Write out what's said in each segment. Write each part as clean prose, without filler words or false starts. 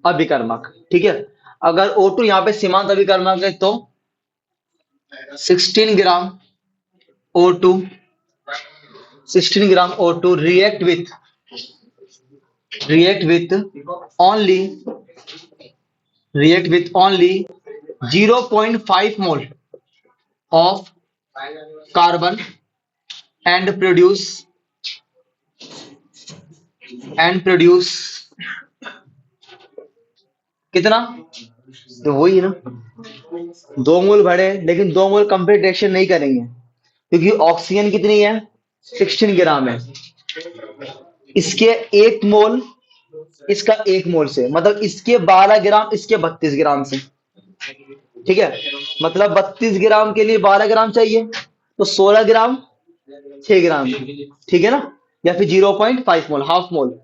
अभिकर्मक, ठीक है। अगर O2 यहाँ पे सीमांत अभिकर्मक है तो 16 ग्राम O2, 16 gram O2 react with only 0.5 mole of carbon and produce कितना, तो वही है ना, 2 मोल भरे लेकिन 2 मोल कंप्लीट रिएक्शन नहीं करेंगे क्योंकि ऑक्सीजन कितनी है, 16 ग्राम है। इसके 1 मोल, इसका 1 मोल से मतलब इसके 12 ग्राम, इसके 32 ग्राम से, ठीक है। मतलब 32 ग्राम के लिए 12 ग्राम चाहिए तो 16 ग्राम 6 ग्राम, ठीक है ना, या फिर 0.5 मोल, हाफ मोल।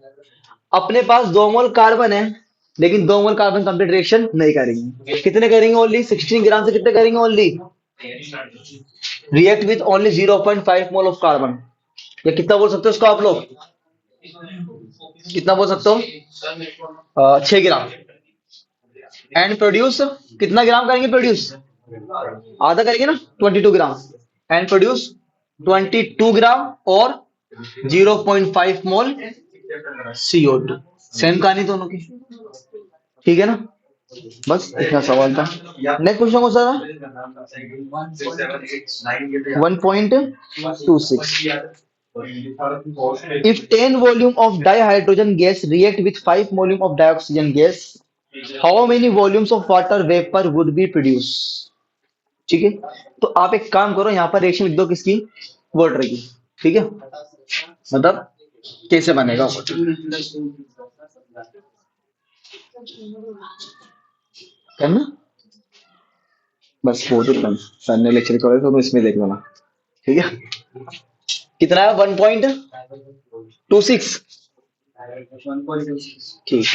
अपने पास 2 मोल कार्बन है लेकिन 2 मोल कार्बन कंप्लीट रिएक्शन नहीं करेंगे। कितने करेंगे ओनली, 16 ग्राम से कितने करेंगे only, react with only 0.5 mole of carbon. या कितना बोल सकते हो उसको आप लोग, कितना बोल सकते हो, 6 ग्राम। एंड प्रोड्यूस कितना ग्राम करेंगे, प्रोड्यूस आधा करेंगे ना, 22 ग्राम। एंड प्रोड्यूस 22 ग्राम और 0.5 मोल CO2। सेम कहानी दोनों की, ठीक है ना। बस इतना सवाल था। नेक्स्ट क्वेश्चन कौन सा था, 1.26। If 10 volume of dihydrogen gas react with 5 volume of dioxygen gas, how many volumes of water vapor would be produced? ठीक है, तो आप एक काम करो, यहाँ पर रिएक्शन लिख दो किसकी, वाटर की, ठीक है। मतलब कैसे बनेगा करना, बस वो तो सर ने लेक्चर करे तो इसमें देख लेना, ठीक है। कितना है, 1.26, ठीक।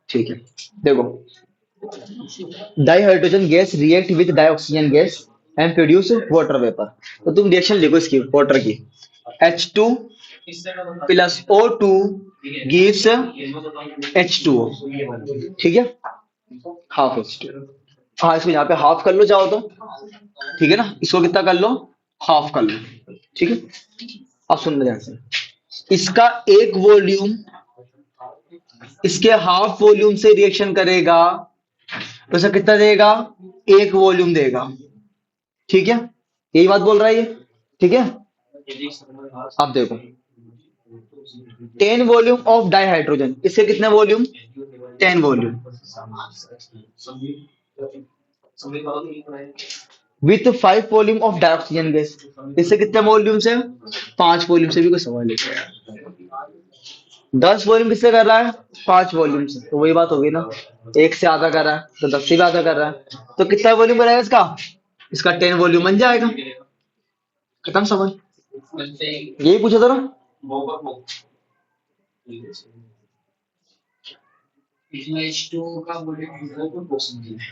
ठीक है, देखो, dihydrogen gas react with dioxygen gas and produce water vapour. तो तुम रिएक्शन लिखो इसकी, वाटर की, H2 plus O2 gives H2O, ठीक है, हाफ H2। हाँ, इसको यहाँ पे हाफ कर लो चाहो तो, ठीक है ना। इसको कितना कर लो, हाफ कर लो, ठीक है। अब सुन ध्यान से, इसका 1 वॉल्यूम इसके हाफ वॉल्यूम से रिएक्शन करेगा तो इसे कितना देगा, 1 वॉल्यूम देगा, ठीक है। यही बात बोल रहा है ये, ठीक है। अब देखो, 10 वॉल्यूम ऑफ डाइहाइड्रोजन, इसके कितने volume, 10 volume, with 5 volume of dioxygen gas, इससे कितने वॉल्यूम से, 5 वॉल्यूम से। भी कोई सवाल है, 10 वॉल्यूम किससे कर रहा है, 5 वॉल्यूम से, तो वही बात होगी ना, 1 से आधा कर रहा है तो 10 से भी आधा कर रहा है, तो कितना वॉल्यूम बनाएगा इसका, इसका 10 वॉल्यूम बन जाएगा, खत्म सवाल। यही पूछा था ना,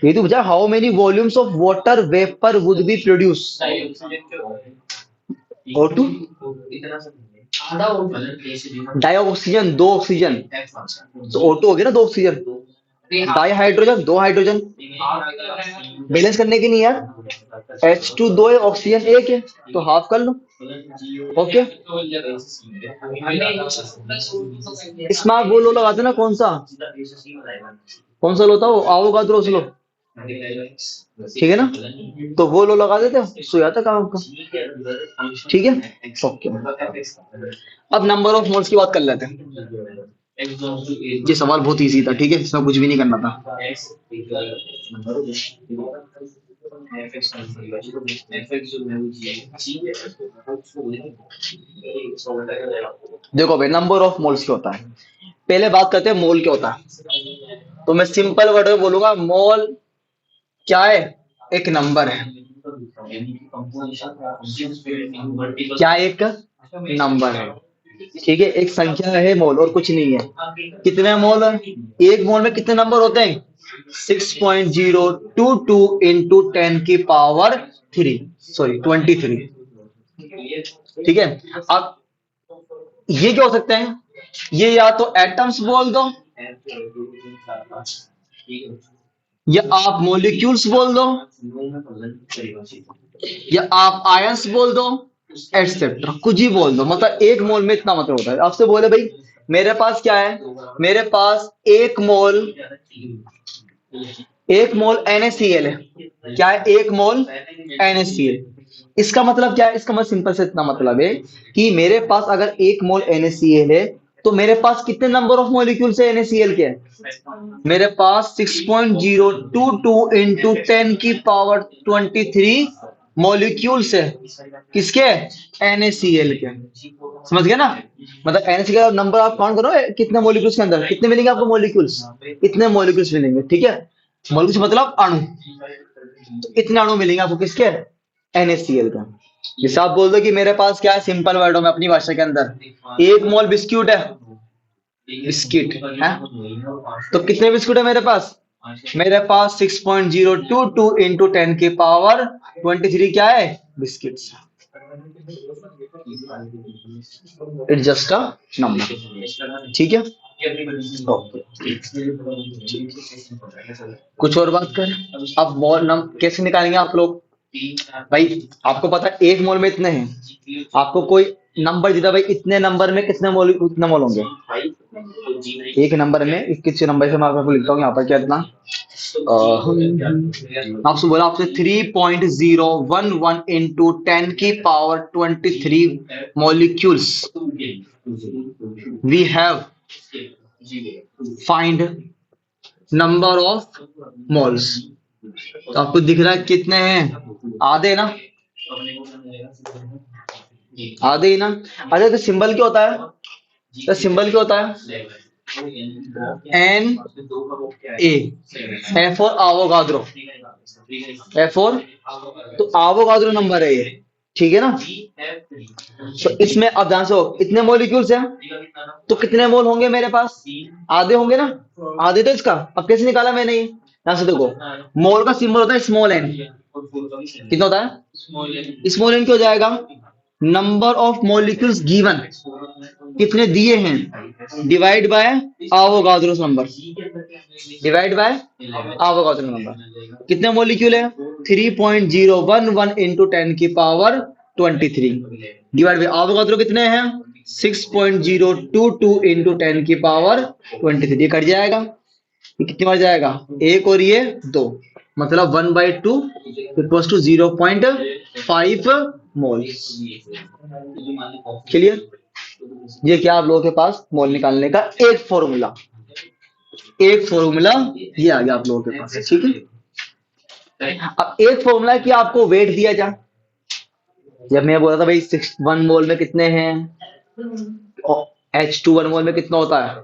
ये तो पूछा, how many volumes of water vapour would be produce, O2 dioxygen 2 oxygen, तो O2 हो गया ना 2 ऑक्सीजन, डाइहाइड्रोजन 2 हाइड्रोजन, बैलेंस करने के लिए यार, H2 2 है, ऑक्सीजन 1 है, तो हाफ कर लो, ओके। इसमें आप वो लो लगाते ना, कौन सा लो था, वो आवोगाद्रो लो, ठीक है ना, तो वो लो लगा देते हो, सो जाता काम आपका, ठीक है, ओके। अब नंबर ऑफ मोल्स की बात कर लेते हैं। ये सवाल बहुत इजी था, ठीक है, इसमें कुछ भी नहीं करना था। देखो भाई, नंबर ऑफ मोल्स क्या होता है, पहले बात करते हैं मोल क्या होता है। तो मैं सिंपल वर्ड में बोलूंगा, मोल क्या है, एक नंबर है, क्या एक नंबर है, ठीक है, एक संख्या है मोल और कुछ नहीं है। कितने मोल है, एक मोल में कितने नंबर होते हैं, 6.022 इंटू 10 की पावर 3, सॉरी 23, ठीक है। अब ये क्या हो सकते हैं, ये या तो एटम्स बोल दो, या आप मॉलिक्यूल्स बोल दो, या आप आयंस बोल दो, एटसेट्रा कुछ ही बोल दो। मतलब एक मोल में इतना मतलब होता है। आपसे बोले भाई मेरे पास क्या है, मेरे पास एक मोल NaCl है। क्या है, एक मोल NaCl। इसका मतलब क्या है, इसका मतलब सिंपल से इतना मतलब है कि मेरे पास अगर एक मोल NaCl है तो मेरे पास कितने नंबर ऑफ मॉलिक्यूल्स है NaCl के, मेरे पास 6.022 इंटू 10⁻23 मॉलिक्यूल्स है। किसके, NaCl के। समझ गए ना, मतलब NaCl का नंबर आप काउंट करो कितने मॉलिक्यूल्स के अंदर कितने मिलेंगे आपको मॉलिक्यूल्स, इतने मॉलिक्यूल्स मिलेंगे। ठीक है, मॉलिक्यूल्स मतलब अणु, तो इतने अणु मिलेंगे आपको किसके, NaCl का। जैसे आप बोल दो कि मेरे पास क्या है, सिंपल वर्डों में अपनी भाषा के अंदर एक मोल बिस्क्यूट है, बिस्किट है, तो कितने बिस्कुट है मेरे पास, मेरे पास 6.022 इंटू 10⁻23 क्या है, biscuits. It's just a number. ठीक है, ओके। कुछ और बात करें, अब मोल नम कैसे निकालेंगे आप लोग। भाई आपको पता है एक मोल में इतने हैं, आपको कोई नंबर दिया भाई इतने नंबर में कितने मोल होंगे, एक नंबर में किस नंबर से मैं आपको लिखता हूँ यहाँ पर क्या इतना, आपसे बोला आपसे 3.011 into 10⁻23 molecules we have, find number of moles. तो आपको दिख रहा है कितने हैं, आधे ना, आधे ही ना। अच्छा तो सिंबल क्या होता है, तो सिंबल क्या होता है, Na, फॉर आवोगाद्रो, फॉर, तो आवोगाद्रो नंबर है ये। ठीक है ना, तो इसमें अब ध्यान से हो, इतने मॉलिक्यूल्स हैं तो कितने मोल होंगे मेरे पास, आधे होंगे ना, आधे। तो इसका अब कैसे निकाला मैंने ये, यहां से देखो, मोल का सिंबल होता है स्मॉल एन, कितना होता है, स्मॉल एन क्या हो जाएगा, नंबर ऑफ मॉलिक्यूल्स गिवन, कितने दिए हैं, divide by Avogadro's number, divide by Avogadro number. कितने मॉलिक्यूल है, 3.011 इंटू 10⁻23 डिवाइड बाय आवोगाद्रो कितने हैं, 6.022 इंटू 10⁻23। ये कट जाएगा, ये कितनी बार जाएगा, एक और ये दो, मतलब 1/2 इक्वल्स टू 0.5 मोल। क्लियर, ये क्या आप लोगों के पास मोल निकालने का एक फॉर्मूला, एक फॉर्मूला ये आ गया आप लोगों के पास। ठीक है, अब एक फॉर्मूला कि आपको वेट दिया जाए। जब मैं बोला था भाई 1 मोल में कितने हैं, H2 1 मोल में कितना होता है,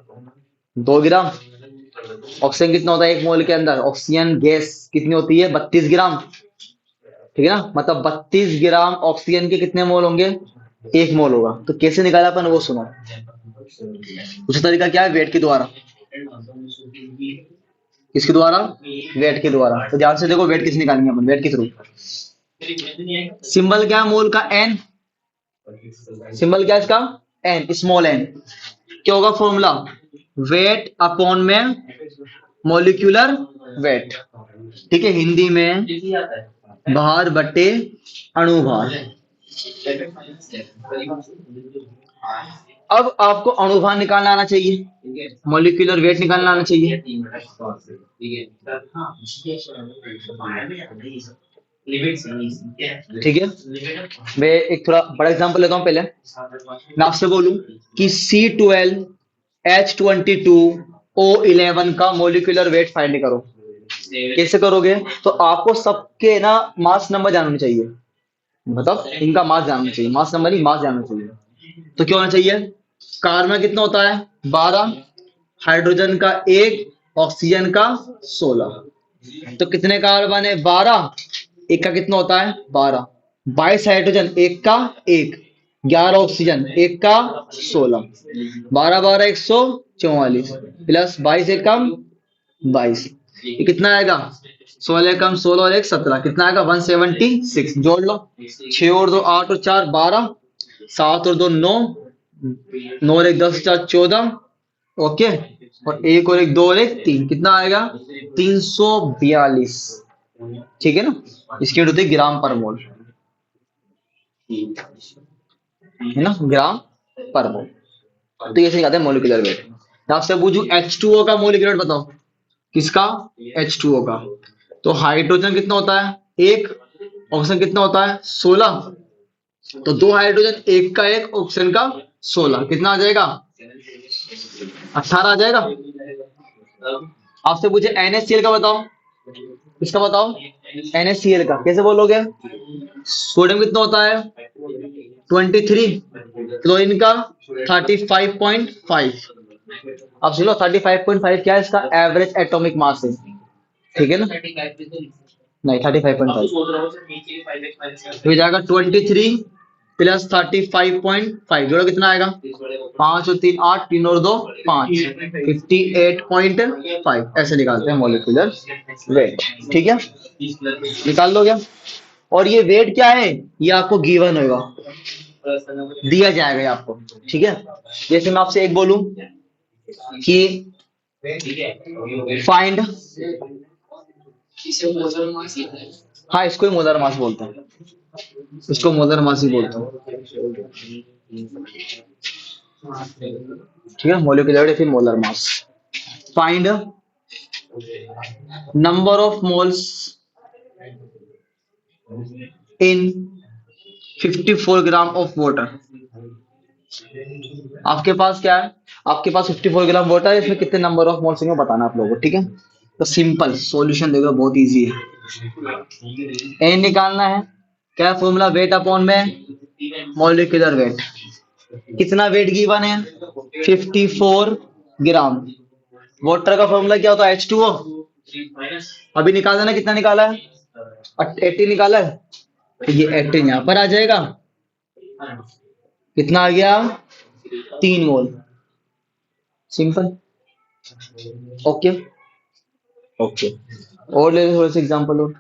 2 ग्राम। ऑक्सीजन कितना होता है एक मोल के अंदर, ऑक्सीजन गैस कितनी होती है, 32 ग्राम। ठीक है ना, मतलब 32 ग्राम ऑक्सीजन के कितने मोल होंगे, एक मोल होगा। तो कैसे निकाला अपन वो सुनो, उसी तरीका क्या है, वेट के द्वारा। किसके द्वारा, वेट के द्वारा। तो ध्यान से देखो वेट किस निकालेंगे अपन, वेट के थ्रू। सिंबल क्या है मोल का, एन, सिंबल क्या है इसका, एन, स्मॉल एन। क्या होगा फॉर्मूला, वेट अपॉन में मॉलिक्यूलर वेट। ठीक है, हिंदी में भार बटे अणुभार। अब आपको अणुभार निकालना आना चाहिए, मॉलिक्यूलर वेट निकालना आना चाहिए। ठीक है, मैं एक थोड़ा बड़ा एग्जांपल लेता हूं। पहले मैं आपसे बोलूं कि C12H22O11 का मॉलिक्यूलर वेट फाइंड करो, कैसे करोगे, तो आपको सबके ना मास नंबर जानना चाहिए, मतलब इनका मास जानना चाहिए, मास नंबर नहीं मास जानना चाहिए। तो क्या होना चाहिए, कार्बन कितना होता है 12, हाइड्रोजन का 1, ऑक्सीजन का 16। तो कितने कार्बन है 12, एक का कितना होता है 12, 22 हाइड्रोजन, एक का 1, 11 ऑक्सीजन, एक का 16, 12 12 144 प्लस 22 एक कम 22, ये कितना आएगा, 16 कम 16 और 1 17, कितना आएगा 176। जोड़ लो, 6 और 2 8 और 4 12, 7 और 2 9, 9 और 1 10 4 14। ओके, और एक और एक 2 और एक 3, कितना आएगा? 342। ठीक है ना, इसकी यूनिट होती है ग्राम पर मोल, है ना, ग्राम पर मोल। तो ये सिखाते हैं मोलिकुलर वेट। आपसे पूछूं H2O का मोलिकुलर वेट बताओ। किसका? H2O का। तो हाइड्रोजन कितना होता है? एक। ऑक्सीजन कितना होता है? 16। तो दो हाइड्रोजन एक का एक, ऑक्सीजन का 16, कितना आ जाएगा? 18 आ जाएगा। आपसे पूछे NaCl का बताओ। किसका बताओ? NaCl का। कैसे बोलोगे? सोडियम कितना होता है? 23। क्लोरीन का 35.5। अब सुनो, 35.5 क्या है? इसका एवरेज एटॉमिक मास है। ठीक है ना? नहीं, 35.5 तो जाएगा 23 प्लस 35.5, जोड़ा कितना आएगा? 5 और 3 8, 3 और 2 5, 58.5। ऐसे निकालते हैं मॉलिक्यूलर वेट। ठीक है, निकाल लो क्या? और ये वेट क्या है? ये आपको गिवन होगा, दिया जाएगा ये आपको। ठीक है, जैसे मैं आपसे एक बोलूं कि फाइंड, हाँ इसको ही मोलर मास बोलते हैं, इसको मोलर मास ही बोलते हैं। ठीक है, मोलिकुलर वेट फिर molar mass. Find number of moles in 54 gram of water. आपके पास क्या है? आपके पास 54 ग्राम वाटर है, इसमें कितने नंबर ऑफ मोल्स होंगे बताना आप लोगों को। ठीक है, तो सिंपल सॉल्यूशन देखो, बहुत इजी है। ए निकालना है, क्या फॉर्मूला? वेट अपॉन में मॉलिक्यूलर वेट। कितना वेट गिवन है? 54 ग्राम। वाटर का फॉर्मूला क्या होता है? H2O। अभी निकाल देना, कितना निकाला है? 80 निकाला है, तो ये 80 यहां पर आ जाएगा। कितना आ गया? 3 मोल। सिंपल। ओके ओके, और ले लो थोड़े से एग्जांपल और।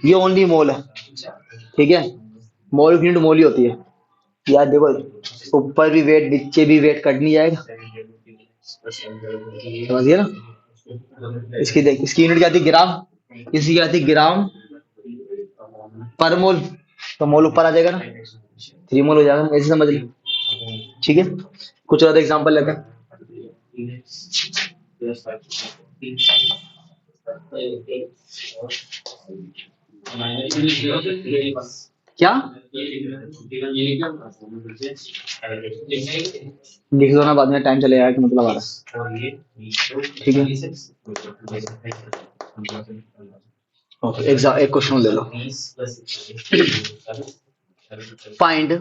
ये ओनली मोल है। ठीक है, मोल यूनिट मोल ही होती है यार। देखो, ऊपर भी वेट नीचे भी वेट कट नहीं जाएगा, समझिए ना। इसकी देख, इसकी यूनिट क्या थी? ग्राम। इसकी क्या थी? ग्राम पर मोल। तो मोल ऊपर आ जाएगा ना, 3 मोल हो जाएगा, ऐसे समझ लो। ठीक है, कुछ और एग्जांपल लेते हैं। क्या लिख दो ना, बाद में टाइम चले जाएगा कि मतलब आ रहा है। ठीक है, ओके, एग्जाम एक क्वेश्चन ले लो। Find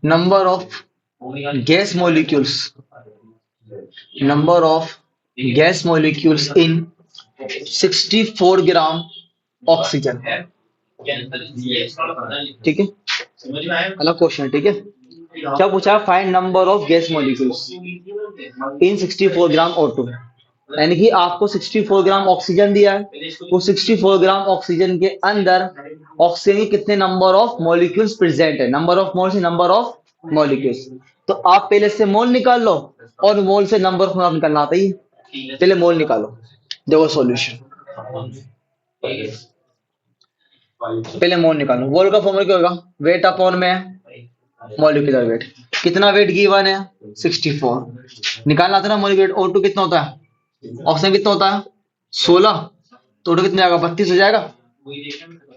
number of gas molecules, number of gas molecules in 64 gram oxygen. ठीक है, अलग क्वेश्चन है। ठीक है, क्या पूछा? Find number of gas molecules in 64 gram O2। यानी कि आपको 64 ग्राम ऑक्सीजन दिया है, वो 64 ग्राम ऑक्सीजन के अंदर ऑक्सीजन के कितने नंबर ऑफ मॉलिक्यूल्स प्रेजेंट है। नंबर ऑफ मोल से नंबर ऑफ मॉलिक्यूल्स। तो आप पहले से मोल निकाल लो, और मोल से नंबर ऑफ मोल निकालना आता ही। पहले मोल निकालो, देखो सॉल्यूशन। पहले मोल निकालो। मोल का फॉर्मूला क्या होगा? वेट अपॉन में मॉलिक्यूलर वेट। कितना वेट गिवन है? 64। निकालना था ना मॉलिक्यूलर वेट। O2 कितना होता है? ऑक्सीजन कितना होता है? 16। तो O2 कितना आएगा? 32 हो जाएगा।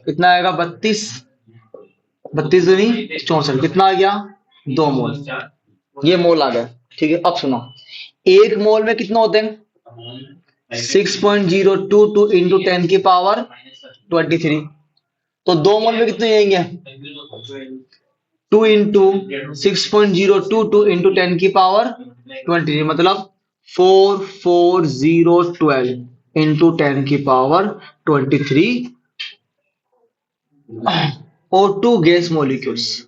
कितना आएगा? 32। 32 दूनी 64, कितना आ गया? 2 मोल। ये मोल आ गया। ठीक है, अब सुनो, एक मोल में कितना होते हैं? 6.022 इंटू 10 की पावर 23। तो 2 मोल में कितने आएंगे? 2 इंटू 6.022 इंटू 10 की पावर 20, मतलब 44012 इंटू 10 की पावर 23 O2 गैस मॉलिक्यूल्स।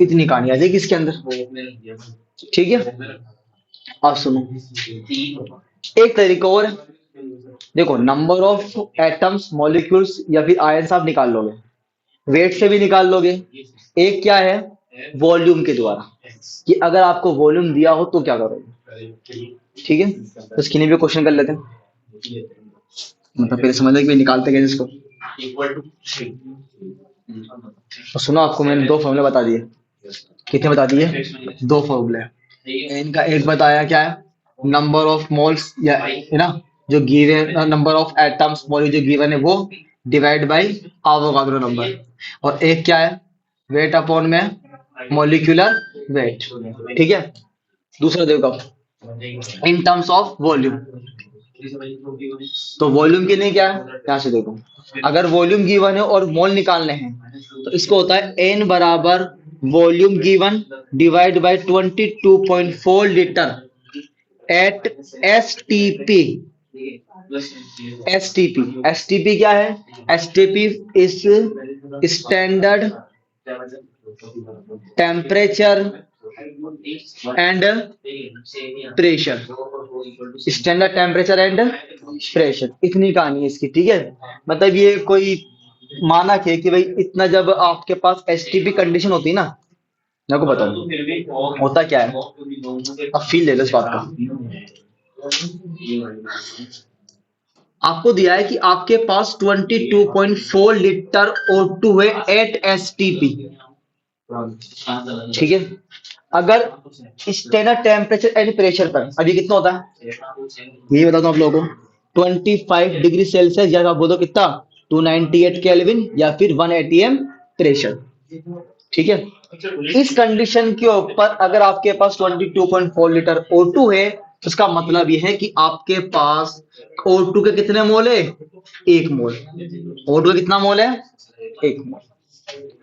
इतनी कहानी आ जाएगी इसके अंदर। ठीक है, अब सुनो, एक तरीका और है। देखो, नंबर ऑफ एटम्स, मॉलिक्यूल्स या फिर आयंस आप निकाल लोगे, वेट से भी निकाल लोगे। एक क्या है, वॉल्यूम के द्वारा, कि अगर आपको वॉल्यूम दिया हो तो क्या करोगे। ठीक है, तो इसके लिए भी क्वेश्चन कर लेते हैं। मतलब पहले समझ कि निकालते कैसे इसको। तो सुनो, आपको मैंने दो फॉर्मूले बता दिए। कितने बता दिए? दो फॉर्मूले। इनका एक बताया क्या है, नंबर ऑफ मोल्स या है ना, जो given number of atoms molecule जो गिवन है वो डिवाइड बाय आवोगाद्रो नंबर। और एक क्या है, वेट अपॉन में मॉलिक्यूलर वेट। ठीक है। दूसरा देखो, इन टर्म्स ऑफ वॉल्यूम। तो वॉल्यूम के लिए क्या है, यहाँ से देखो, अगर वॉल्यूम गिवन है और मोल निकालने हैं तो इसको होता है एन बराबर volume given divide by 22.4 litre at S T P. S T P, S T P क्या है, S T P is standard temperature and pressure. Standard temperature and pressure, इतनी कहानी है इसकी। ठीक है, मतलब ये कोई मानक है कि भाई इतना, जब आपके पास एसटीपी कंडीशन होती है ना, मैं को बताऊं होता क्या है। अब फील ले लो इस बात का। आपको दिया है कि आपके पास 22.4 लीटर O2 है एट एसटीपी। ठीक है, अगर स्टैंडर्ड टेम्परेचर एंड प्रेशर पर अभी कितना होता है, ये बता दो आप लोगों को, 25 डिग्री सेल्सियस, या आप बोलो कितना, 298 केल्विन या फिर 1 atm प्रेशर। ठीक है, इस कंडीशन के ऊपर अगर आपके पास 22.4 लीटर O2 है तो इसका मतलब यह है कि आपके पास O2 के कितने मोल है, एक मोल। O2 का कितना मोल है, एक मोल।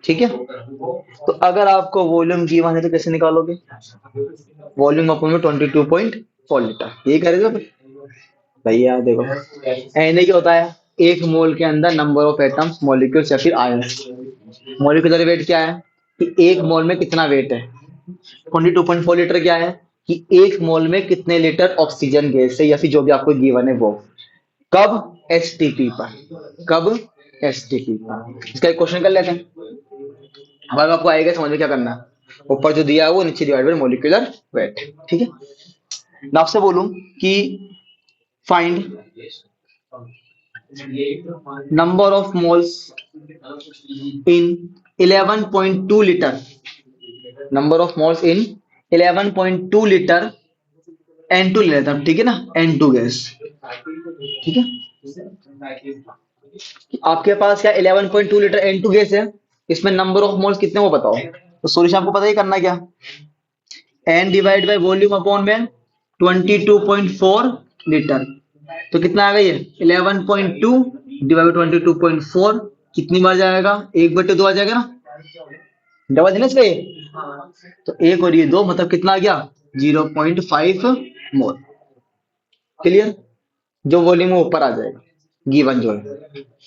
ठीक है, तो अगर आपको वॉल्यूम गिवन है तो कैसे निकालोगे, वॉल्यूम अपन में 22.4 लीटर, ये करेगा भैया। देखो, एन क्या होता है, एक मोल के अंदर नंबर ऑफ एटम्स मॉलिक्यूल्स या फिर आयंस। मॉलिक्यूलर वेट क्या है, कि एक मोल में कितना वेट है। 22.4 लीटर क्या है, कि एक मोल में कितने लीटर ऑक्सीजन गैस है या फिर जो भी आपको गिवन है वो। कब, एसटीपी पर। कब, एसटीपी पर। इसका एक क्वेश्चन कर लेते हैं, अब आपको आएगा समझ में क्या करना है। ऊपर जो दिया है वो नीचे डिवाइड बाय मॉलिक्यूलर वेट। ठीक है, मैं आपसे बोलूं कि find number of moles in 11.2 litre, number of moles in 11.2 litre N2 ले लेता हूं, ठीक है ना, N2 गैस। ठीक है, आपके पास क्या 11.2 लीटर N2 गैस है, इसमें नंबर ऑफ मोल्स कितने वो बताओ। तो सॉल्यूशन आपको पता ही करना क्या, n divide by volume upon में 22.4 लीटर। तो कितना आ गया ये 11.2 डिवाइड 22.4, कितनी बार जाएगा, एक बटे दो आ जाएगा ना, डबल है ना इसका ये। तो एक और ये दो, मतलब कितना आ गया 0.5 मोल। क्लियर, जो वॉल्यूम है ऊपर आ जाएगा, गिवन जो है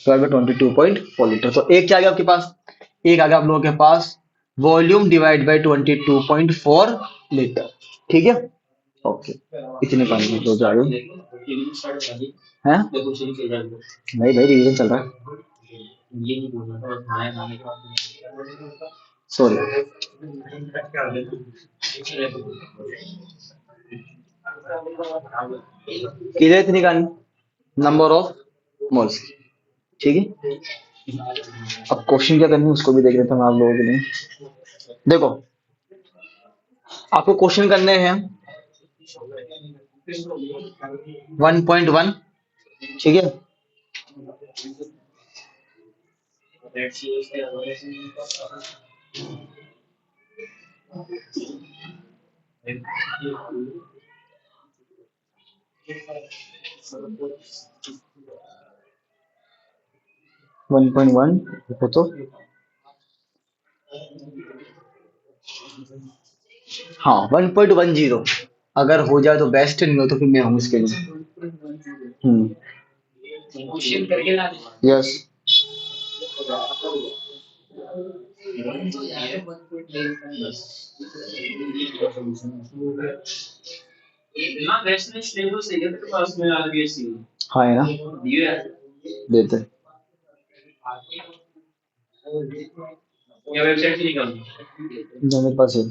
22.4 लीटर। तो एक क्या आ गया आपके पास, एक आ गया आप लोगों के पास वॉल्यूम डिवाइड बाय 22.4 लीटर। ठीक है, ओके, इतने पानी में दो जा रहे हैं। नहीं भाई, रिवीजन चल रहा है, सॉरी। क्लियर, इतनी कहानी, नंबर ऑफ मोल्स। ठीक है, अब क्वेश्चन क्या करनी है उसको भी देख लेते हैं हम आप लोगों के लिए। देखो, आपको क्वेश्चन करने हैं 1.1। ठीक है, 1.1 देखो तो, हाँ 1.10, अगर हो जाए तो बेस्ट, नहीं हो तो फिर मैं हूँ इसके लिए। यस, हाँ है ना, देते हैं। जो मेरे पास है।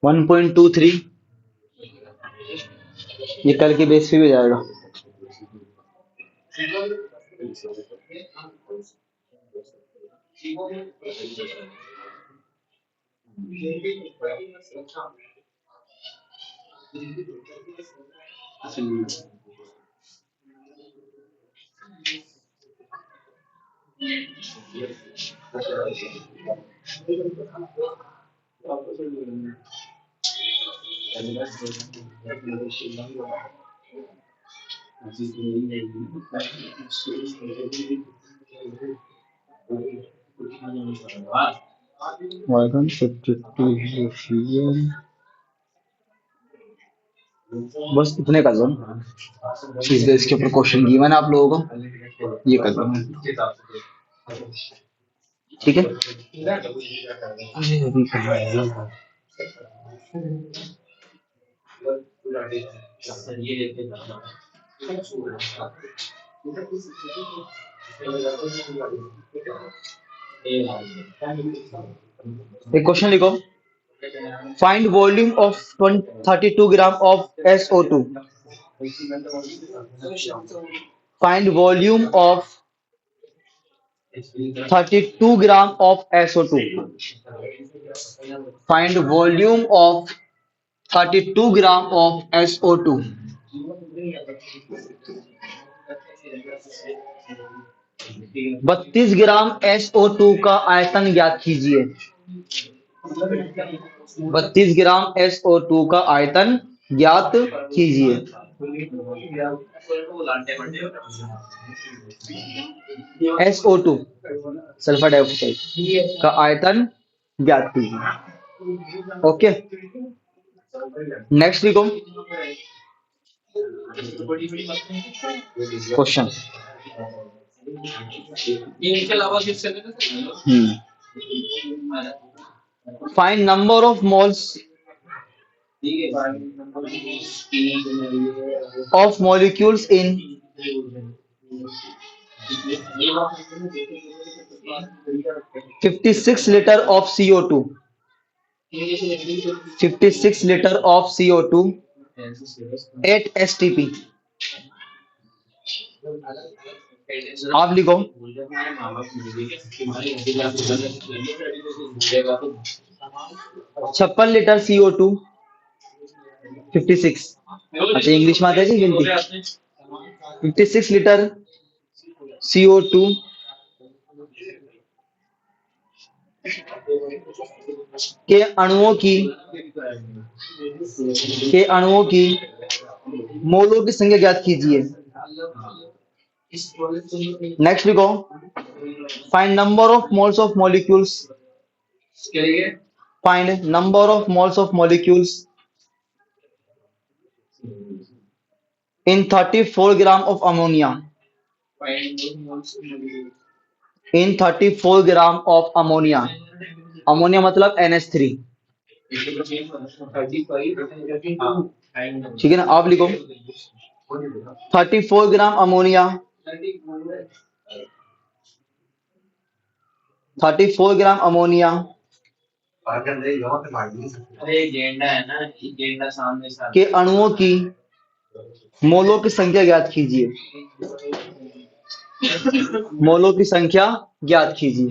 1.23, ये कल के बेस पे भी हो जाएगा। वाईगन 52 बस इतने कर लो ना। इस बेस के ऊपर क्वेश्चन दिए मैंने आप लोगों को, ये कर लो। ठीक है। अरे अभी कहाँ है? एक क्वेश्चन लिखो। Find volume of 32 gram of SO2। Find volume of 32 gram of SO2। Find volume of 32 gram of SO2। 32 gram SO2 का आयतन ज्ञात कीजिए। 32 ग्राम SO2 का आयतन ज्ञात कीजिए। SO2 सल्फर डाइऑक्साइड का आयतन ज्ञात कीजिए। ओके, नेक्स्ट लिखो question. Find number of moles of molecules in 56 liter of CO2। 56 liter of CO2 8 STP। आप लिखो 56 लीटर CO2 56। अच्छा इंग्लिश में आता है जी हिंदी। 56 लीटर CO2 के अणुओं की मोलों की संख्या ज्ञात कीजिए। नेक्स्ट लिखो find number of moles of molecules. Find number of moles of molecules in 34 gram of ammonia। in 34 gram of ammonia। Ammonia मतलब NH3। ठीक है ना, आप लिखो 34 ग्राम अमोनिया। 34 ग्राम अमोनिया के अणुओं की मोलों की संख्या ज्ञात कीजिए। मोलों की संख्या ज्ञात कीजिए।